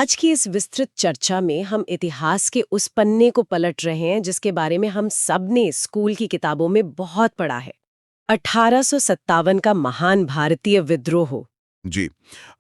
आज की इस विस्तृत चर्चा में हम इतिहास के उस पन्ने को पलट रहे हैं जिसके बारे में हम सब ने स्कूल की किताबों में बहुत पढ़ा है। 1857 का महान भारतीय विद्रोह। जी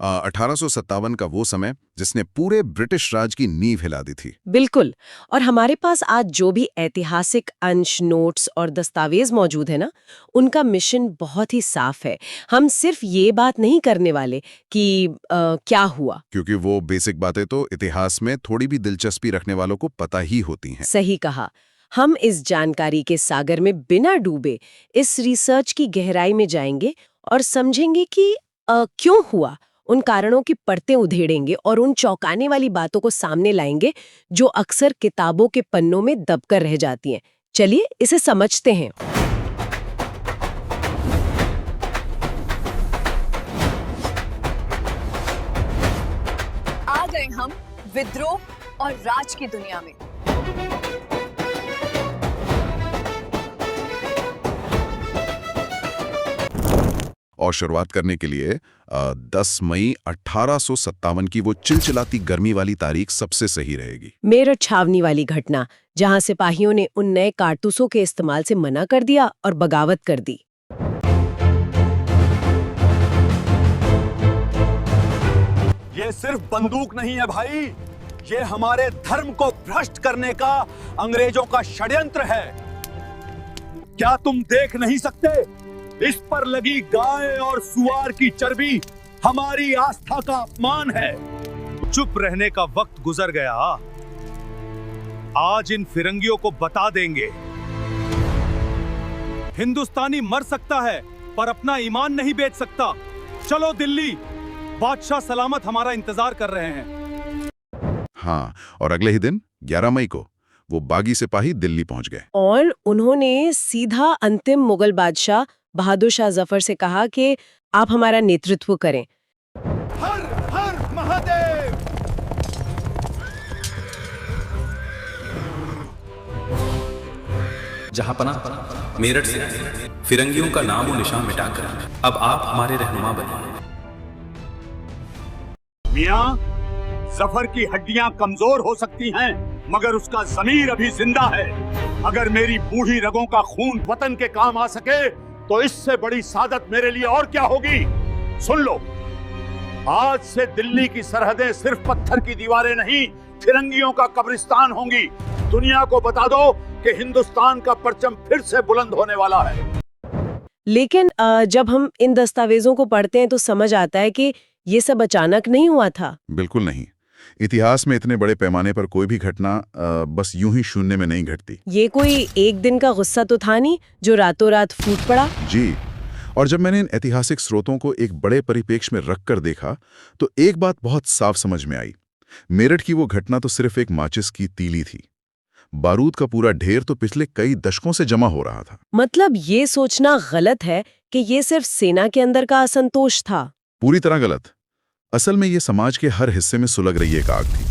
1857 का वो समय जिसने पूरे ब्रिटिश राज की नींव हिला दी थी। बिल्कुल। और हमारे पास आज जो भी ऐतिहासिक अंश, नोट्स और दस्तावेज मौजूद है ना, उनका मिशन बहुत ही साफ है। हम सिर्फ ये बात नहीं करने वाले कि क्या हुआ, क्योंकि वो बेसिक बातें तो इतिहास में थोड़ी भी दिलचस्पी रखने वालों को पता ही होती हैं। सही कहा। हम इस जानकारी के सागर में बिना डूबे इस रिसर्च की गहराई में जाएंगे और समझेंगे कि क्यों हुआ, उन कारणों की परतें उधेड़ेंगे और उन चौंकाने वाली बातों को सामने लाएंगे जो अक्सर किताबों के पन्नों में दबकर रह जाती हैं। चलिए इसे समझते हैं। आ गए हम विद्रोह और राज की दुनिया में। और शुरुआत करने के लिए 10 मई 1857 की वो चिलचिलाती गर्मी वाली तारीख सबसे सही रहेगी। मेरठ छावनी वाली घटना, जहां सिपाहियों ने उन नए कारतूसों के इस्तेमाल से मना कर दिया और बगावत कर दी। ये सिर्फ बंदूक नहीं है भाई, ये हमारे धर्म को भ्रष्ट करने का अंग्रेजों का षड्यंत्र है। क्या तुम देख नहीं सकते? इस पर लगी गाय और सुअर की चर्बी हमारी आस्था का अपमान है। चुप रहने का वक्त गुजर गया। आज इन फिरंगियों को बता देंगे। हिंदुस्तानी मर सकता है पर अपना ईमान नहीं बेच सकता। चलो दिल्ली, बादशाह सलामत हमारा इंतजार कर रहे हैं। हाँ, और अगले ही दिन 11 मई को वो बागी सिपाही दिल्ली पहुंच गए और उन्होंने सीधा अंतिम मुगल बादशाह बहादुर शाह जफर से कहा कि आप हमारा नेतृत्व करें। हर हर महादेव। जहांपना मेरठ से आए फिरंगियों का नाम और निशान मिटाकर अब आप हमारे रहनुमा बने। मियां, जफर की हड्डियां कमजोर हो सकती हैं, मगर उसका जमीर अभी जिंदा है। अगर मेरी बूढ़ी रगों का खून वतन के काम आ सके तो इससे बड़ी सादत मेरे लिए और क्या होगी। सुन लो, आज से दिल्ली की सरहदें सिर्फ पत्थर की दीवारें नहीं, फिरंगियों का कब्रिस्तान होंगी। दुनिया को बता दो कि हिंदुस्तान का परचम फिर से बुलंद होने वाला है। लेकिन जब हम इन दस्तावेजों को पढ़ते हैं तो समझ आता है कि ये सब अचानक नहीं हुआ था। बिल्कुल नहीं। इतिहास में इतने बड़े पैमाने पर कोई भी घटना बस यूं ही शून्य में नहीं घटती। ये कोई एक दिन का गुस्सा तो था नहीं जो रातों रात फूट पड़ा। जी, और जब मैंने इन ऐतिहासिक स्रोतों को एक बड़े परिप्रेक्ष्य में रखकर देखा तो एक बात बहुत साफ समझ में आई। मेरठ की वो घटना तो सिर्फ एक माचिस की तीली थी। बारूद का पूरा ढेर तो पिछले कई दशकों से जमा हो रहा था। मतलब ये सोचना गलत है कि ये सिर्फ सेना के अंदर का असंतोष था। पूरी तरह गलत। असल में ये समाज के हर हिस्से में सुलग रही एक आग थी।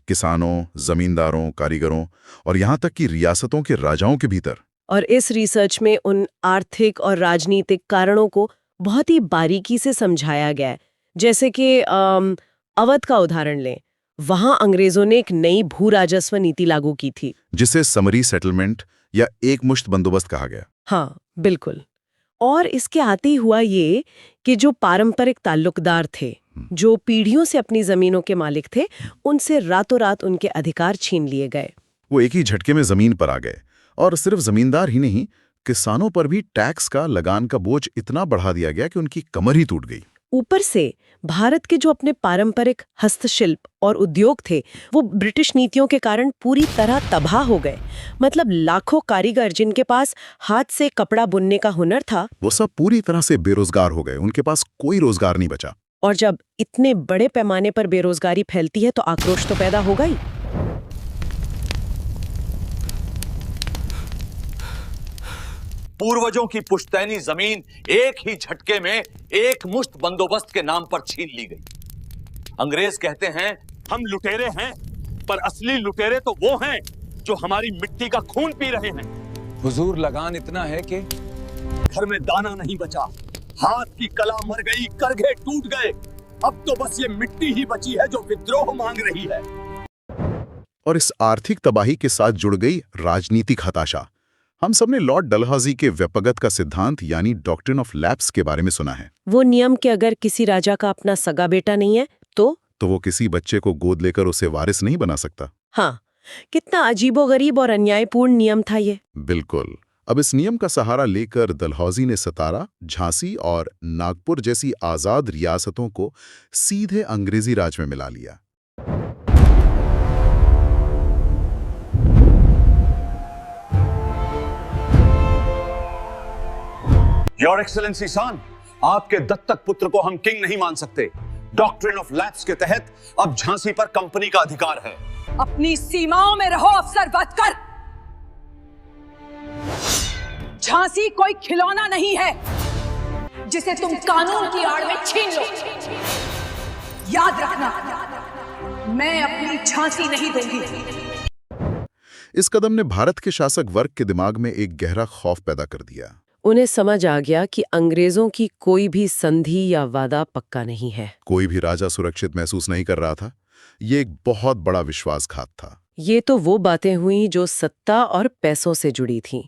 किसानों, जमींदारों, कारीगरों और यहाँ तक कि रियासतों के राजाओं के भीतर। और इस रिसर्च में उन आर्थिक और राजनीतिक कारणों को बहुत ही बारीकी से समझाया गया है। जैसे कि अवध का उदाहरण लें, वहां अंग्रेजों ने एक नई भू राजस्व नीति लागू की थी जिसे समरी सेटलमेंट या एकमुश्त बंदोबस्त कहा गया। हाँ बिल्कुल। और इसके आते ही हुआ ये कि जो पारंपरिक ताल्लुकदार थे, जो पीढ़ियों से अपनी जमीनों के मालिक थे, उनसे रातों रात उनके अधिकार छीन लिए गए। वो एक ही झटके में जमीन पर आ गए। और सिर्फ जमींदार ही नहीं, किसानों पर भी टैक्स का, लगान का बोझ इतना बढ़ा दिया गया कि उनकी कमर ही टूट गई। ऊपर से भारत के जो अपने पारंपरिक हस्तशिल्प और उद्योग थे, वो ब्रिटिश नीतियों के कारण पूरी तरह तबाह हो गए। मतलब लाखों कारीगर जिनके पास हाथ से कपड़ा बुनने का हुनर था, वो सब पूरी तरह से बेरोजगार हो गए। उनके पास कोई रोजगार नहीं बचा। और जब इतने बड़े पैमाने पर बेरोजगारी फैलती है तो आक्रोश तो पैदा होगा ही। पूर्वजों की पुश्तैनी जमीन एक ही झटके में एक मुश्त बंदोबस्त के नाम पर छीन ली गई। अंग्रेज कहते हैं हम लुटेरे हैं, पर असली लुटेरे तो वो हैं जो हमारी मिट्टी का खून पी रहे हैं। हुजूर, लगान इतना है कि घर में दाना नहीं बचा, हाथ की कला मर गई, करघे टूट गए। अब तो बस ये मिट्टी ही बची है जो विद्रोह मांग रही है। और इस आर्थिक तबाही के साथ जुड़ गई राजनीतिक हताशा। हम सबने लॉर्ड डलहौजी के व्यपगत का सिद्धांत यानी डॉक्ट्रिन ऑफ लैप्स के बारे में सुना है। वो नियम कि अगर किसी राजा का अपना सगा बेटा नहीं है तो वो किसी बच्चे को गोद लेकर उसे वारिस नहीं बना सकता। हाँ, कितना अजीबोगरीब और अन्यायपूर्ण नियम था ये। बिल्कुल। अब इस नियम का सहारा लेकर डलहौजी ने सतारा, झांसी और नागपुर जैसी आजाद रियासतों को सीधे अंग्रेजी राज में मिला लिया। योर एक्सेलेंसी सन, आपके दत्तक पुत्र को हम किंग नहीं मान सकते। डॉक्ट्रिन ऑफ लैप्स के तहत अब झांसी पर कंपनी का अधिकार है। अपनी सीमाओं में रहो अफसर बदकर। झांसी कोई खिलौना नहीं है जिसे तुम कानून की आड़ में छीन लो। याद रखना, मैं अपनी झांसी नहीं दूंगी। इस कदम ने भारत के शासक वर्ग के दिमाग में एक गहरा खौफ पैदा कर दिया। उन्हें समझ आ गया कि अंग्रेजों की कोई भी संधि या वादा पक्का नहीं है। कोई भी राजा सुरक्षित महसूस नहीं कर रहा था। ये एक बहुत बड़ा विश्वासघात था। ये तो वो बातें हुई जो सत्ता और पैसों से जुड़ी थीं।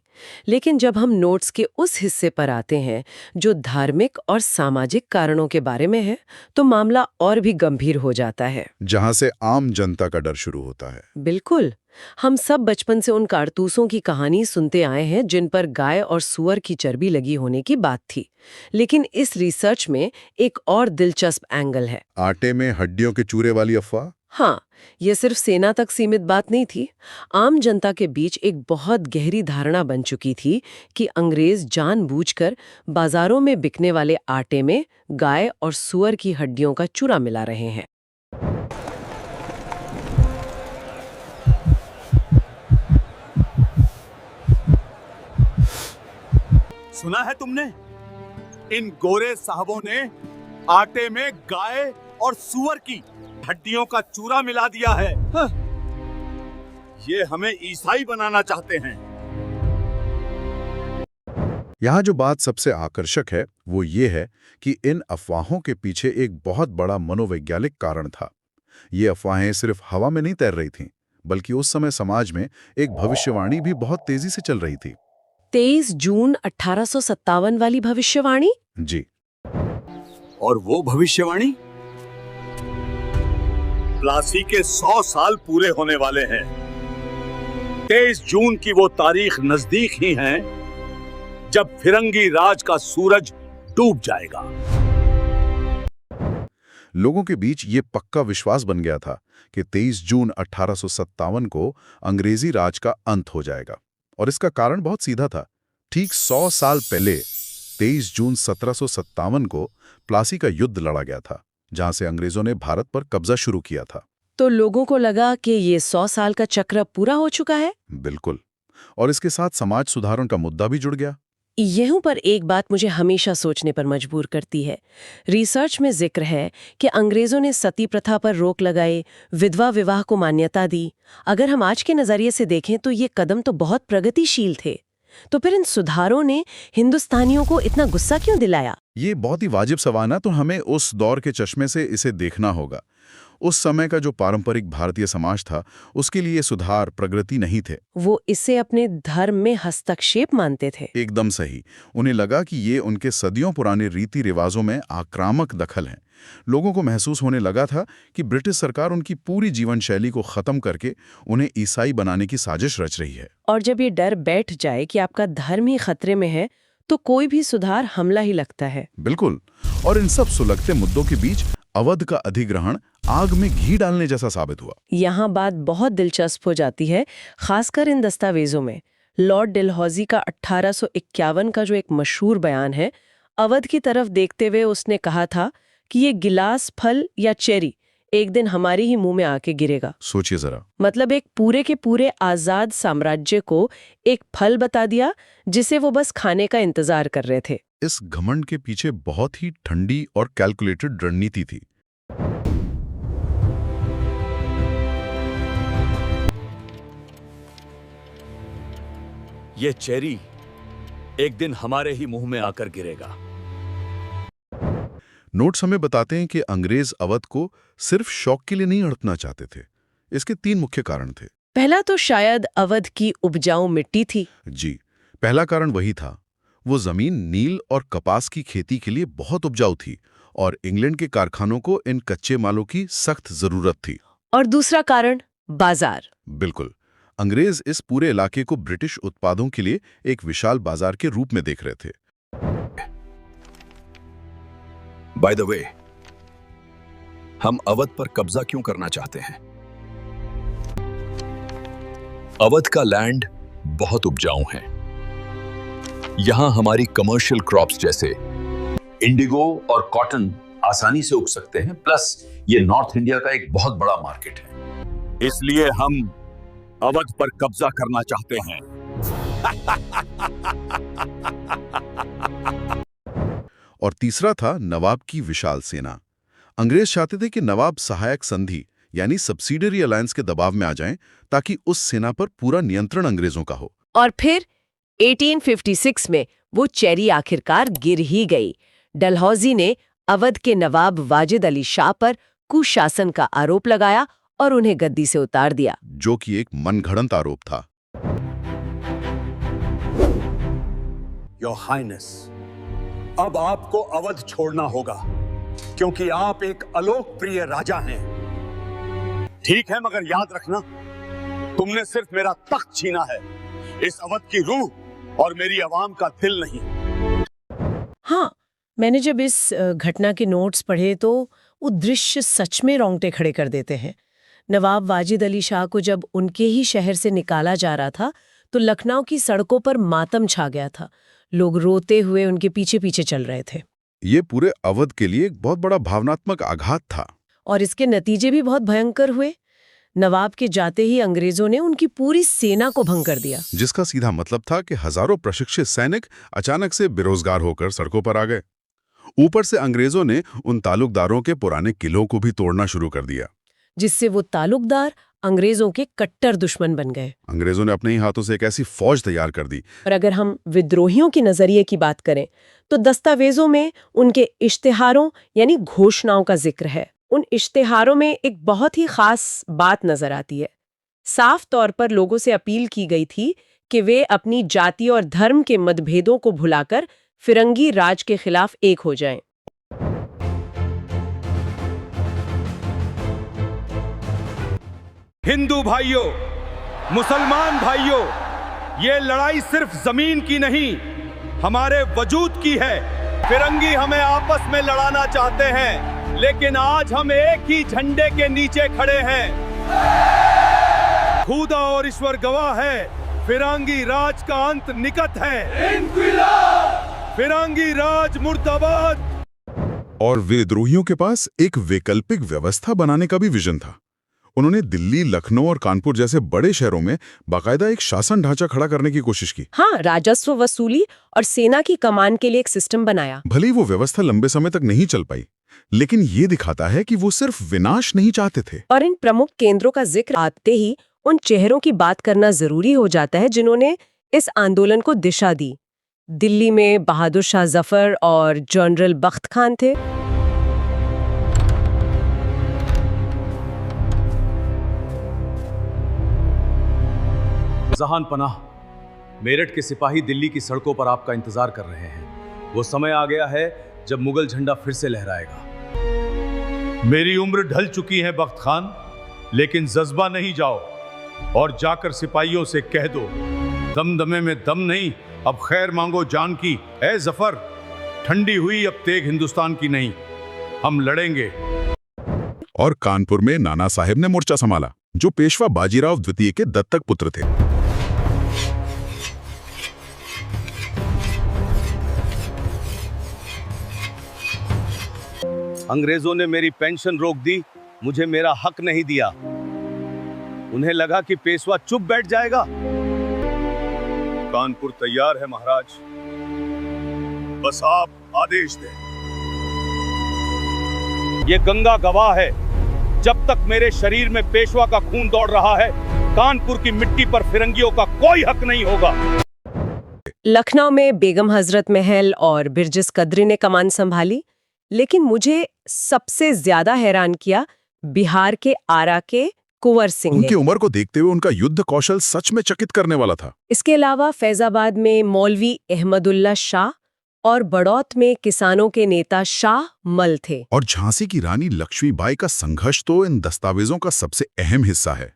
लेकिन जब हम नोट्स के उस हिस्से पर आते हैं जो धार्मिक और सामाजिक कारणों के बारे में है, तो मामला और भी गंभीर हो जाता है। जहां से आम जनता का डर शुरू होता है। बिल्कुल। हम सब बचपन से उन कारतूसों की कहानी सुनते आए हैं जिन पर गाय और सूअर की चर्बी लगी होने की बात थी। लेकिन इस रिसर्च में एक और दिलचस्प एंगल है। आटे में हड्डियों के चूरे वाली अफवाह। हाँ, ये सिर्फ सेना तक सीमित बात नहीं थी। आम जनता के बीच एक बहुत गहरी धारणा बन चुकी थी कि अंग्रेज जानबूझकर बाजारों में बिकने वाले आटे में गाय और सूअर की हड्डियों का चूरा मिला रहे हैं। सुना है तुमने? इन गोरे साहबों ने आटे में गाय और सूअर की हड्डियों का चूरा मिला दिया है। ये हमें ईसाई बनाना चाहते हैं। यहाँ जो बात सबसे आकर्षक है वो ये है कि इन अफवाहों के पीछे एक बहुत बड़ा मनोवैज्ञानिक कारण था। ये अफवाहें सिर्फ हवा में नहीं तैर रही थीं, बल्कि उस समय समाज में एक भविष्यवाणी भी बहुत तेजी से चल रही थी। 23 जून 1857 वाली भविष्यवाणी? जी। और वो भविष्यवाणी प्लासी के 100 साल पूरे होने वाले हैं। 23 जून की वो तारीख नजदीक ही है जब फिरंगी राज का सूरज डूब जाएगा। लोगों के बीच ये पक्का विश्वास बन गया था कि 23 जून 1857 को अंग्रेजी राज का अंत हो जाएगा। और इसका कारण बहुत सीधा था। ठीक 100 साल पहले 23 जून 1757 को प्लासी का युद्ध लड़ा गया था, जहां से अंग्रेजों ने भारत पर कब्जा शुरू किया था। तो लोगों को लगा कि ये 100 साल का चक्र पूरा हो चुका है। बिल्कुल। और इसके साथ समाज सुधारण का मुद्दा भी जुड़ गया। यहीं पर एक बात मुझे हमेशा सोचने पर मजबूर करती है। रिसर्च में जिक्र है कि अंग्रेजों ने सती प्रथा पर रोक लगाई, विधवा विवाह को मान्यता दी। अगर हम आज के नजरिए से देखें तो ये कदम तो बहुत प्रगतिशील थे। तो फिर इन सुधारों ने हिंदुस्तानियों को इतना गुस्सा क्यों दिलाया? ये बहुत ही वाजिब सवाल है, तो हमें उस दौर के चश्मे से इसे देखना होगा। उस समय का जो पारंपरिक भारतीय समाज था, उसके लिए सुधार प्रगति नहीं थे। वो इसे अपने धर्म में हस्तक्षेप मानते थे। एकदम सही। उन्हें लगा कि ये उनके सदियों पुराने रीति रिवाजों में आक्रामक दखल है। लोगों को महसूस होने लगा था कि ब्रिटिश सरकार उनकी पूरी जीवन शैली को खत्म करके उन्हें ईसाई बनाने की साजिश रच रही है। और जब ये डर बैठ जाए कि आपका धर्म ही खतरे में है, तो कोई भी सुधार हमला ही लगता है। बिल्कुल। और इन सब सुलगते मुद्दों के बीच अवध का अधिग्रहण आग में घी डालने जैसा साबित हुआ। यहाँ बात बहुत दिलचस्प हो जाती है, खासकर इन दस्तावेजों में। लॉर्ड डलहौजी का 1851 का जो एक मशहूर बयान है, अवध की तरफ देखते हुए उसने कहा था कि ये गिलास फल या चेरी एक दिन हमारे ही मुंह में आके गिरेगा। सोचिए जरा। मतलब एक पूरे के पूरे आजाद साम्राज्य को एक फल बता दिया जिसे वो बस खाने का इंतजार कर रहे थे। इस घमंड के पीछे बहुत ही ठंडी और कैलकुलेटेड रणनीति थी। ये चेरी एक दिन हमारे ही मुंह में आकर गिरेगा। नोट्स हमें बताते हैं कि अंग्रेज अवध को सिर्फ शौक के लिए नहीं हड़पना चाहते थे। इसके 3 मुख्य कारण थे। पहला तो शायद अवध की उपजाऊ मिट्टी थी। जी, पहला कारण वही था। वो जमीन नील और कपास की खेती के लिए बहुत उपजाऊ थी और इंग्लैंड के कारखानों को इन कच्चे मालों की सख्त जरूरत थी। और दूसरा कारण बाजार। बिल्कुल, अंग्रेज इस पूरे इलाके को ब्रिटिश उत्पादों के लिए एक विशाल बाजार के रूप में देख रहे थे। बाय द वे, हम अवध पर कब्जा क्यों करना चाहते हैं? अवध का लैंड बहुत उपजाऊ है। यहां हमारी कमर्शियल क्रॉप्स जैसे इंडिगो और कॉटन आसानी से उग सकते हैं, प्लस ये नॉर्थ इंडिया का एक बहुत बड़ा मार्केट है। इसलिए हम अवध पर कब्जा करना चाहते हैं। और तीसरा था नवाब की विशाल सेना। अंग्रेज चाहते थे कि नवाब सहायक संधि यानी सब्सिडरी अलायंस के दबाव में आ जाएं ताकि उस सेना पर पूरा नियंत्रण अंग्रेजों का हो। और फिर 1856 में वो चेरी आखिरकार गिर ही गई। डलहौजी ने अवध के नवाब वाजिद अली शाह पर कुशासन का आरोप लगाया और उन्हें गद्दी से उतार दिया, जो कि एक मनगढ़ंत आरोप था। योर हाइनेस, अब आपको अवध छोड़ना होगा क्योंकि आप एक अलोकप्रिय राजा हैं। ठीक है, मगर याद रखना, तुमने सिर्फ मेरा तख्त छीना है, इस अवध की रूह और मेरी आवाम का दिल नहीं। हाँ, मैंने जब इस घटना के नोट्स पढ़े तो वो दृश्य सच में रोंगटे खड़े कर देते हैं। नवाब वाजिद अली शाह को जब उनके ही शहर से निकाला जा रहा था तो लखनऊ की सड़कों पर मातम छा गया था। लोग रोते हुए उनके पीछे पीछे चल रहे थे। ये पूरे अवध के लिए एक बहुत बड़ा भावनात्मक आघात था। और इसके नतीजे भी बहुत भयंकर हुए। नवाब के जाते ही अंग्रेजों ने उनकी पूरी सेना को भंग कर दिया, जिसका सीधा मतलब था कि हजारों प्रशिक्षित सैनिक अचानक से बेरोजगार होकर सड़कों पर आ गए। ऊपर से अंग्रेजों ने उन तालुकदारों के पुराने किलों को भी तोड़ना शुरू कर दिया, जिससे वो तालुकदार अंग्रेजों के कट्टर दुश्मन बन गए। अंग्रेजों ने अपने ही हाथों से एक ऐसी फौज तैयार कर दी। और अगर हम विद्रोहियों के नजरिए की बात करें तो दस्तावेजों में उनके इश्तिहारों यानी घोषणाओं का जिक्र है। उन इश्तिहारों में एक बहुत ही खास बात नजर आती है। साफ तौर पर लोगों से अपील की गई थी कि वे अपनी जाति और धर्म के मतभेदों को भुलाकर फिरंगी राज के खिलाफ एक हो जाएं। हिंदू भाइयों, मुसलमान भाइयों, ये लड़ाई सिर्फ जमीन की नहीं, हमारे वजूद की है। फिरंगी हमें आपस में लड़ाना चाहते हैं, लेकिन आज हम एक ही झंडे के नीचे खड़े हैं। खुदा और ईश्वर गवाह है, फिरंगी राज का अंत निकट है। फिरंगी राज मुर्दाबाद। और विद्रोहियों के पास एक वैकल्पिक व्यवस्था बनाने का भी विजन था। उन्होंने दिल्ली, लखनऊ और कानपुर जैसे बड़े शहरों में बाकायदा एक शासन ढांचा खड़ा करने की कोशिश की। हाँ, राजस्व वसूली और सेना की कमान के लिए एक सिस्टम बनाया। भले ही वो व्यवस्था लंबे समय तक नहीं चल पाई, लेकिन ये दिखाता है कि वो सिर्फ विनाश नहीं चाहते थे। और इन प्रमुख केंद्रों का जिक्र आते ही उन चेहरों की बात करना जरूरी हो जाता है जिन्होंने इस आंदोलन को दिशा दी। दिल्ली में बहादुर शाह जफर और जनरल बख्त खान थे। जहान पनाह, मेरठ के सिपाही दिल्ली की सड़कों पर आपका इंतजार कर रहे हैं। वो समय आ गया है जब मुगल झंडा फिर से लहराएगा। मेरी उम्र ढल चुकी है बख्त खान, लेकिन जज्बा नहीं जाओ और जाकर सिपाहियों से कह दो, दमदमे में दम नहीं, अब खैर मांगो जान की। ए जफर, ठंडी हुई अब तेग हिंदुस्तान की नहीं, हम लड़ेंगे। और कानपुर में नाना साहेब ने मोर्चा संभाला, जो पेशवा बाजीराव द्वितीय के दत्तक पुत्र थे। अंग्रेजों ने मेरी पेंशन रोक दी, मुझे मेरा हक नहीं दिया। उन्हें लगा कि पेशवा चुप बैठ जाएगा। कानपुर तैयार है महाराज, बस आप आदेश दें। ये गंगा गवाह है, जब तक मेरे शरीर में पेशवा का खून दौड़ रहा है, कानपुर की मिट्टी पर फिरंगियों का कोई हक नहीं होगा। लखनऊ में बेगम हजरत महल और बिरजिस कद्री ने कमान संभाली। लेकिन मुझे सबसे ज्यादा हैरान किया बिहार के आरा के कुंवर सिंह ने। उनकी उम्र को देखते हुए उनका युद्ध कौशल सच में चकित करने वाला था। इसके अलावा फैजाबाद में मौलवी अहमदुल्ला शाह और बड़ौत में किसानों के नेता शाह मल थे। और झांसी की रानी लक्ष्मीबाई का संघर्ष तो इन दस्तावेजों का सबसे अहम हिस्सा है।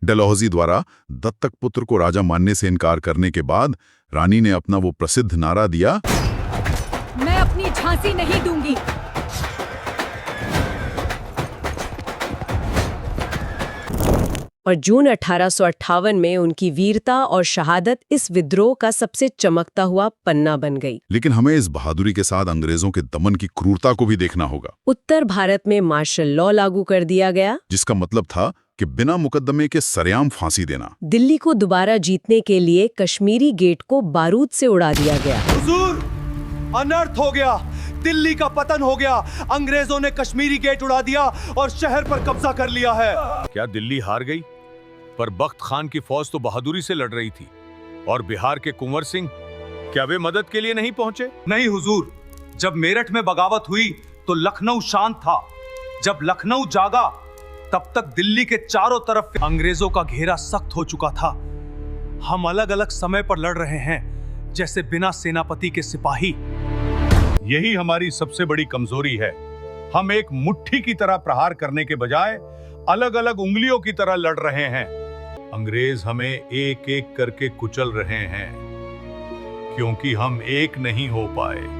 डलहौजी द्वारा दत्तक पुत्र को राजा मानने से इनकार करने के बाद रानी ने अपना वो प्रसिद्ध नारा दिया, मैं अपनी झांसी नहीं दूंगी। और जून 1858 में उनकी वीरता और शहादत इस विद्रोह का सबसे चमकता हुआ पन्ना बन गई। लेकिन हमें इस बहादुरी के साथ अंग्रेजों के दमन की क्रूरता को भी देखना होगा। उत्तर भारत में मार्शल लॉ लागू कर दिया गया, जिसका मतलब था कि बिना मुकदमे के सरेआम फांसी देना। दिल्ली को दोबारा जीतने के लिए कश्मीरी गेट को बारूद से उड़ा दिया गया। हुजूर, अनर्थ हो गया, दिल्ली का पतन हो गया। अंग्रेजों ने कश्मीरी गेट उड़ा दिया और शहर पर कब्जा कर लिया है। क्या दिल्ली हार गई? पर बख्त खान की फौज तो बहादुरी से लड़ रही थी। और बिहार के कुंवर सिंह, क्या वे मदद के लिए नहीं पहुंचे? नहीं हुजूर, जब मेरठ में बगावत हुई तो लखनऊ शांत था। जब लखनऊ जागा तब तक दिल्ली के चारों तरफ अंग्रेजों का घेरा सख्त हो चुका था। हम अलग अलग समय पर लड़ रहे हैं, जैसे बिना सेनापति के सिपाही। यही हमारी सबसे बड़ी कमजोरी है। हम एक मुट्ठी की तरह प्रहार करने के बजाय अलग अलग उंगलियों की तरह लड़ रहे हैं। अंग्रेज हमें एक एक करके कुचल रहे हैं, क्योंकि हम एक नहीं हो पाए।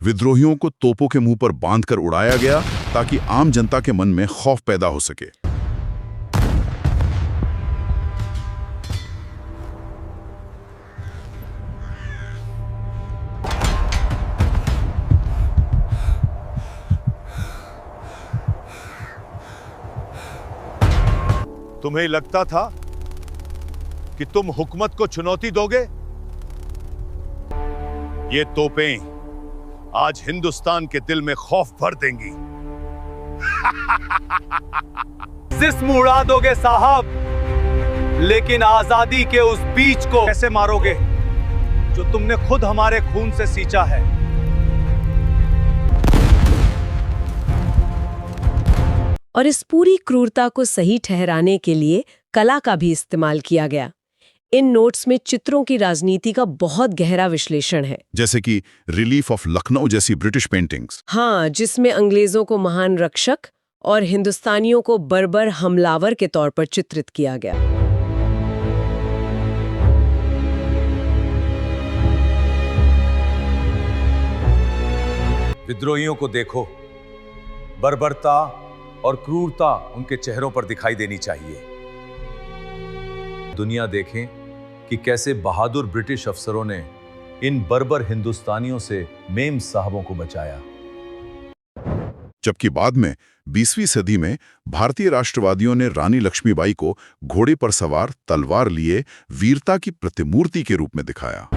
विद्रोहियों को तोपों के मुंह पर बांधकर उड़ाया गया ताकि आम जनता के मन में खौफ पैदा हो सके। तुम्हें लगता था कि तुम हुकूमत को चुनौती दोगे? ये तोपें आज हिंदुस्तान के दिल में खौफ भर देंगी। जिस्म उड़ा दोगे साहब, लेकिन आजादी के उस बीज को कैसे मारोगे जो तुमने खुद हमारे खून से सींचा है? और इस पूरी क्रूरता को सही ठहराने के लिए कला का भी इस्तेमाल किया गया। इन नोट्स में चित्रों की राजनीति का बहुत गहरा विश्लेषण है, जैसे कि रिलीफ ऑफ लखनऊ जैसी ब्रिटिश पेंटिंग्स। हाँ, जिसमें अंग्रेजों को महान रक्षक और हिंदुस्तानियों को बर्बर हमलावर के तौर पर चित्रित किया गया। विद्रोहियों को देखो, बर्बरता और क्रूरता उनके चेहरों पर दिखाई देनी चाहिए। दुनिया देखें कि कैसे बहादुर ब्रिटिश अफसरों ने इन बर्बर हिंदुस्तानियों से मेम साहबों को बचाया। जबकि बाद में 20वीं सदी में भारतीय राष्ट्रवादियों ने रानी लक्ष्मीबाई को घोड़े पर सवार तलवार लिए वीरता की प्रतिमूर्ति के रूप में दिखाया।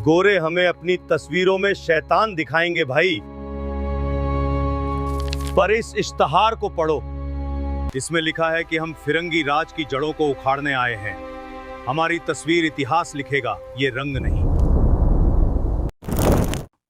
गोरे हमें अपनी तस्वीरों में शैतान दिखाएंगे भाई, पर इस इश्तहार को पढ़ो। इसमें लिखा है कि हम फिरंगी राज की जड़ों को उखाड़ने आए हैं। हमारी तस्वीर इतिहास लिखेगा, ये रंग नहीं।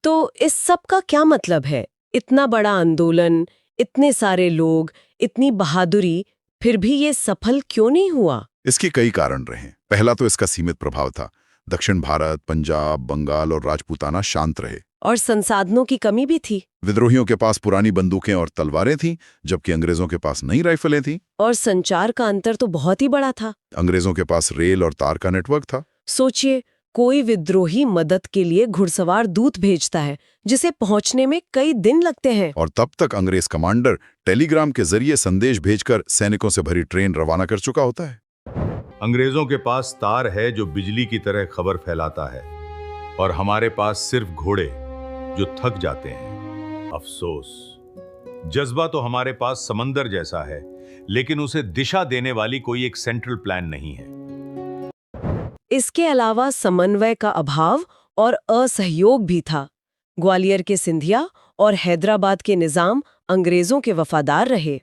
तो इस सब का क्या मतलब है? इतना बड़ा आंदोलन, इतने सारे लोग, इतनी बहादुरी, फिर भी ये सफल क्यों नहीं हुआ? इसके कई कारण रहे। पहला तो इसका सीमित प्रभाव था। दक्षिण भारत, पंजाब, बंगाल और राजपूताना शांत रहे। और संसाधनों की कमी भी थी। विद्रोहियों के पास पुरानी बंदूकें और तलवारें थीं, जबकि अंग्रेजों के पास नई राइफलें थीं। और संचार का अंतर तो बहुत ही बड़ा था। अंग्रेजों के पास रेल और तार का नेटवर्क था। सोचिए, कोई विद्रोही मदद के लिए घुड़सवार दूत भेजता है, जिसे पहुंचने में कई दिन लगते हैं। और तब तक अंग्रेज कमांडर टेलीग्राम के जरिए संदेश भेजकर सैनिकों से भरी ट्रेन रवाना कर चुका होता है। अंग्रेजों के पास तार है जो बिजली की तरह खबर फैलाता है, और हमारे पास सिर्फ घोड़े जो थक जाते हैं। अफसोस, जज्बा तो हमारे पास समंदर जैसा है, लेकिन उसे दिशा देने वाली कोई एक सेंट्रल प्लान नहीं है। इसके अलावा समन्वय का अभाव और असहयोग भी था। ग्वालियर के सिंधिया और हैदराबाद के निजाम अंग्रेजों के वफादार रहे।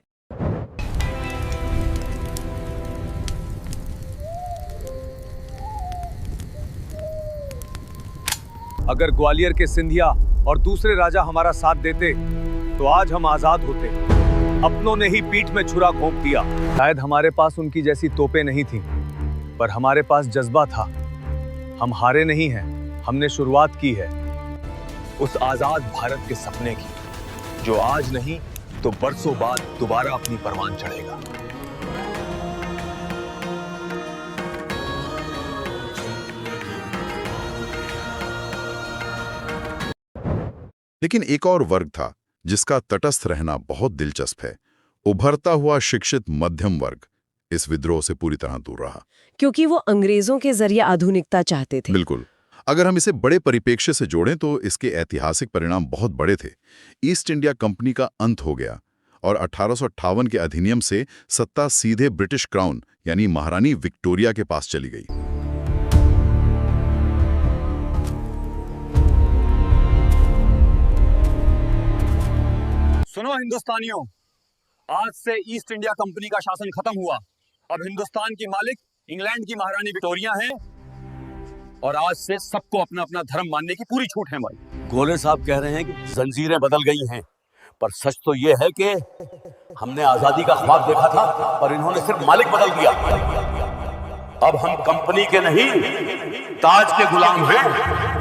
अगर ग्वालियर के सिंधिया और दूसरे राजा हमारा साथ देते तो आज हम आजाद होते। अपनों ने ही पीठ में छुरा घोंप दिया। शायद हमारे पास उनकी जैसी तोपें नहीं थीं, पर हमारे पास जज्बा था। हम हारे नहीं हैं, हमने शुरुआत की है उस आजाद भारत के सपने की, जो आज नहीं तो बरसों बाद दोबारा अपनी परवान चढ़ेगा। लेकिन एक और वर्ग था जिसका तटस्थ रहना बहुत दिलचस्प है। उभरता हुआ शिक्षित मध्यम वर्ग इस विद्रोह से पूरी तरह दूर रहा, क्योंकि वो अंग्रेजों के जरिए आधुनिकता चाहते थे। बिल्कुल। अगर हम इसे बड़े परिप्रेक्ष्य से जोड़ें तो इसके ऐतिहासिक परिणाम बहुत बड़े थे। ईस्ट इंडिया कंपनी का अंत हो गया और 1858 के अधिनियम से सत्ता सीधे ब्रिटिश क्राउन यानी महारानी विक्टोरिया के पास चली गई। सुनो हिंदुस्तानियों, आज से ईस्ट इंडिया कंपनी का शासन खत्म हुआ। अब हिंदुस्तान की मालिक इंग्लैंड की महारानी विक्टोरिया हैं और आज से सबको अपना अपना धर्म मानने की पूरी छूट है भाई। गोले साहब कह रहे हैं कि जंजीरें बदल गई हैं, पर सच तो ये है कि हमने आजादी का ख्वाब देखा था और इन्होंने सिर्फ मालिक बदल दिया। अब हम कंपनी के नहीं ताज के गुलाम हैं।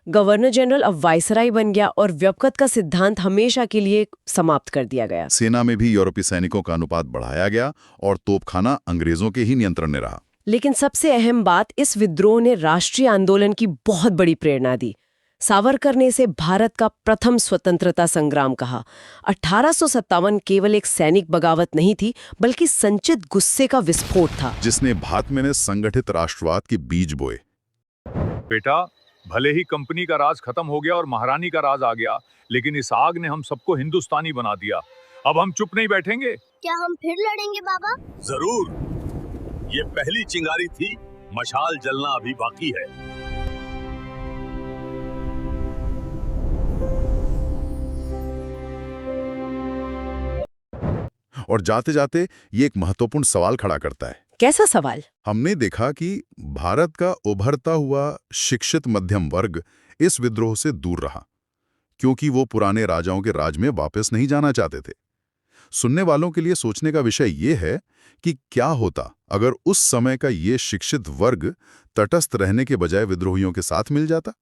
गवर्नर जनरल अब वायसराय बन गया और व्यपकत का सिद्धांत हमेशा के लिए समाप्त कर दिया गया। सेना में भी यूरोपीय सैनिकों का अनुपात बढ़ाया गया और तोपखाना अंग्रेजों के ही नियंत्रण में रहा। लेकिन सबसे अहम बात, इस विद्रोह ने राष्ट्रीय आंदोलन की बहुत बड़ी प्रेरणा दी। सावरकर ने इसे भारत का प्रथम स्वतंत्रता संग्राम कहा। 1857 केवल एक सैनिक बगावत नहीं थी, बल्कि संचित गुस्से का विस्फोट था, जिसने भारत में संगठित राष्ट्रवाद के बीज बोए। बेटा, भले ही कंपनी का राज खत्म हो गया और महारानी का राज आ गया, लेकिन इस आग ने हम सबको हिंदुस्तानी बना दिया। अब हम चुप नहीं बैठेंगे। क्या हम फिर लड़ेंगे बाबा? जरूर। ये पहली चिंगारी थी, मशाल जलना अभी बाकी है। और जाते जाते ये एक महत्वपूर्ण सवाल खड़ा करता है। कैसा सवाल? हमने देखा कि भारत का उभरता हुआ शिक्षित मध्यम वर्ग इस विद्रोह से दूर रहा, क्योंकि वो पुराने राजाओं के राज में वापस नहीं जाना चाहते थे। सुनने वालों के लिए सोचने का विषय ये है कि क्या होता अगर उस समय का ये शिक्षित वर्ग तटस्थ रहने के बजाय विद्रोहियों के साथ मिल जाता।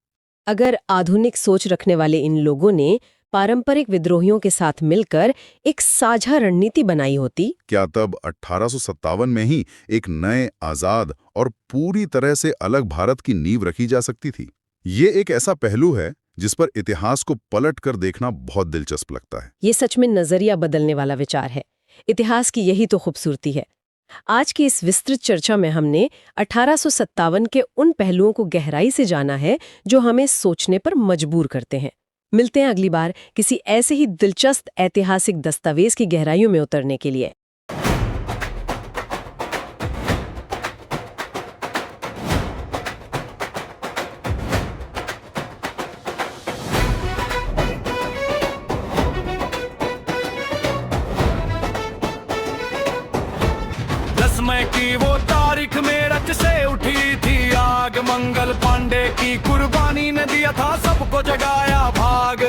अगर आधुनिक सोच रखने वाले इन लोगों ने पारंपरिक विद्रोहियों के साथ मिलकर एक साझा रणनीति बनाई होती, क्या तब 1857 में ही एक नए, आजाद और पूरी तरह से अलग भारत की नींव रखी जा सकती थी? ये एक ऐसा पहलू है जिस पर इतिहास को पलट कर देखना बहुत दिलचस्प लगता है। ये सच में नजरिया बदलने वाला विचार है। इतिहास की यही तो खूबसूरती है। आज की इस विस्तृत चर्चा में हमने 1857 के उन पहलुओं को गहराई से जाना है जो हमें सोचने पर मजबूर करते हैं। मिलते हैं अगली बार किसी ऐसे ही दिलचस्प ऐतिहासिक दस्तावेज की गहराइयों में उतरने के लिए। की वो तारीख मेरठ से उठी थी आग, मंगल पांडे की कुर्बानी ने दिया था सबको जगाया भाग।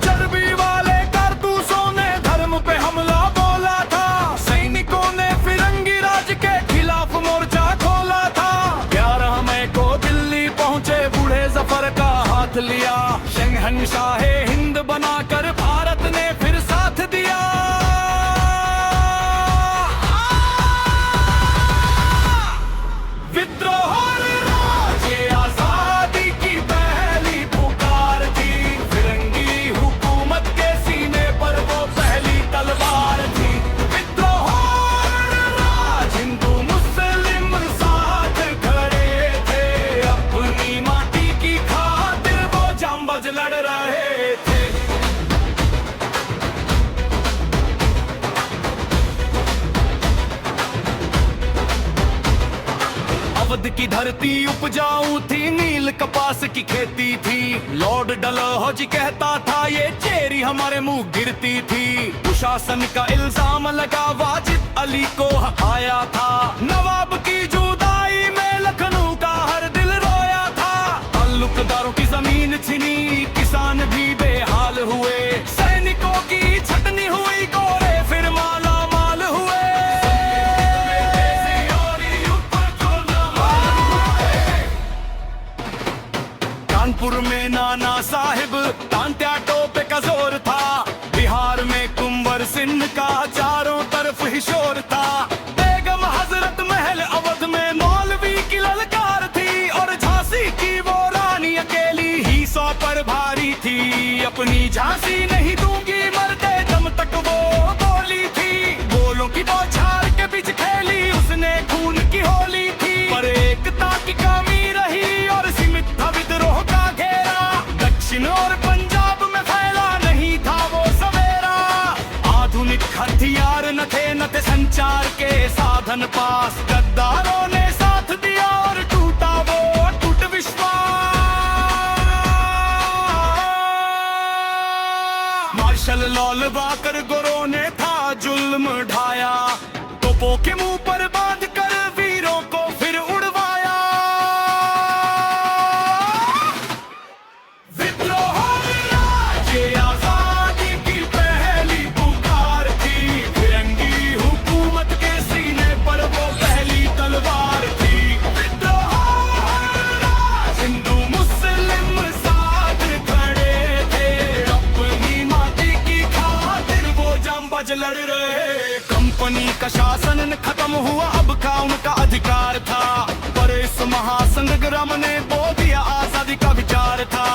चर्बी वाले कारतूसों ने धर्म पे हमला बोला था, सैनिकों ने फिरंगी राज के खिलाफ मोर्चा खोला था। 11 मई को दिल्ली पहुंचे बूढ़े जफर का हाथ लिया, शहंशाहे हिंद बनाकर भारत ने फिर साथ दिया। की धरती उपजाऊ थी, नील कपास की खेती थी। लॉर्ड डलहौजी कहता था ये चेरी हमारे मुंह गिरती थी। प्रशासन का इल्जाम लगा, वाजिद अली को हटाया था। नवाब की जुदाई में लखनऊ का हर दिल रोया था। ताल्लुकदारों की जमीन छिनी, किसान भी बेहाल हुए, सैनिकों की छटनी हुई, गोरे फिर माला माल हुए। कानपुर में नाना साहिब तांत्या टोपे का जोर था, बिहार में कुंवर सिंह का चारों तरफ ही शोर था, बेगम हजरत महल अवध में मौलवी की ललकार थी, और झांसी की वो रानी अकेली ही 100 पर भारी थी। अपनी झांसी नहीं दूंगी मरते दम तक वो बोली थी, बोलों की बौछार के बीच खेली उसने खून की होली थी, पर एकता की कमी रही और सीमित था विद्रोह का घेरा, दक्षिण और पंजाब में फैला नहीं था वो सवेरा। आधुनिक हथियार न थे संचार के साधन पास, गद्दारों ने साथ दिया और टूटा वो अटूट विश्वास। मार्शल लॉ बाकर गोरों ने था जुल्म ढाया, तोपों के मुंह पर बांध कर वीरों को फिर उड़वाया। विद्रोह ये आजादी की पहली पुकार थी, फिरंगी हुकूमत के सीने पर वो पहली तलवार थी। विद्रोह हिंदू मुस्लिम साथ खड़े थे, अपनी माटी की खातिर वो जांबाज लड़ रहे। कंपनी का शासन खत्म हुआ, अब का उनका अधिकार था, पर इस महासंग्राम ने बो दिया आजादी का विचार था।